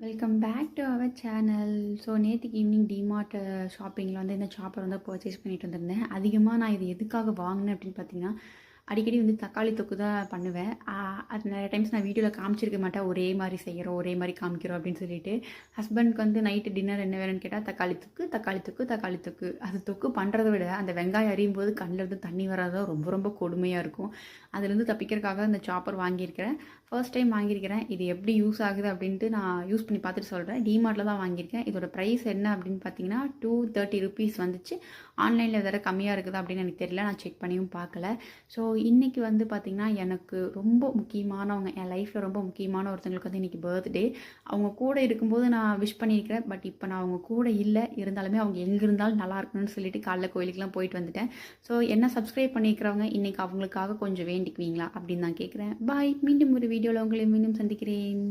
Welcome back to our channel. So நேற்றுக்கு evening DMart ஷாப்பிங்கில் வந்து இந்த சாப்பர் வந்து பர்ச்சேஸ் பண்ணிட்டு வந்திருந்தேன். அதிகமாக நான் இது எதுக்காக வாங்கினேன் அப்படின்னு பார்த்தீங்கன்னா, அடிக்கடி வந்து தக்காளி தொக்கு தான் பண்ணுவேன். அது நிறைய டைம்ஸ் நான் வீடியோவில் காமிச்சிருக்க மாட்டேன், ஒரே மாதிரி செய்கிறோம் ஒரே மாதிரி காமிக்கிறோம் அப்படின்னு சொல்லிட்டு. ஹஸ்பண்ட்க்கு வந்து நைட்டு டின்னர் என்ன வேணும்னு கேட்டால் தக்காளி தொக்கு தக்காளி தொக்கு தக்காளி தொக்கு. அது தொக்கு பண்ணுறதை விட அந்த வெங்காயம் அறியும் போது கண்ணில் இருந்து தண்ணி வராதான் ரொம்ப ரொம்ப கொடுமையாக இருக்கும். அதுலேருந்து தப்பிக்கிறதுக்காக அந்த சாப்பர் வாங்கியிருக்கிறேன். ஃபர்ஸ்ட் டைம் வாங்கியிருக்கிறேன். இது எப்படி யூஸ் ஆகுது அப்படின்ட்டு நான் யூஸ் பண்ணி பார்த்துட்டு சொல்கிறேன். டிமார்ட்டில் தான் வாங்கியிருக்கேன். இதோட ப்ரைஸ் என்ன அப்படின்னு பார்த்தீங்கன்னா $230 வந்துச்சு. ஆன்லைனில் வேறு கம்மியாக இருக்குதா அப்படின்னு எனக்கு தெரியல, நான் செக் பண்ணியும் பார்க்கல. ஸோ இன்றைக்கி வந்து பார்த்திங்கன்னா எனக்கு ரொம்ப முக்கியமானவங்க, என் லைஃப்பில் ரொம்ப முக்கியமான ஒருத்தங்களுக்கு வந்து இன்றைக்கி பர்த்டே. அவங்க கூட இருக்கும்போது நான் விஷ் பண்ணியிருக்கிறேன். பட் இப்போ நான் அவங்க கூட இல்லை, இருந்தாலுமே அவங்க எங்கே இருந்தாலும் நல்லா இருக்கணும்னு சொல்லிட்டு காலைல கோயிலுக்குலாம் போயிட்டு வந்துட்டேன். ஸோ என்ன சப்ஸ்கிரைப் பண்ணியிருக்கிறவங்க இன்றைக்கி அவங்களுக்காக கொஞ்சம் வேண்டிக்குவீங்களா அப்படின்னு நான் கேட்குறேன். பாய். மீண்டும் ஒரு வீடியோவில் உங்களை மீண்டும் சந்திக்கிறேன்.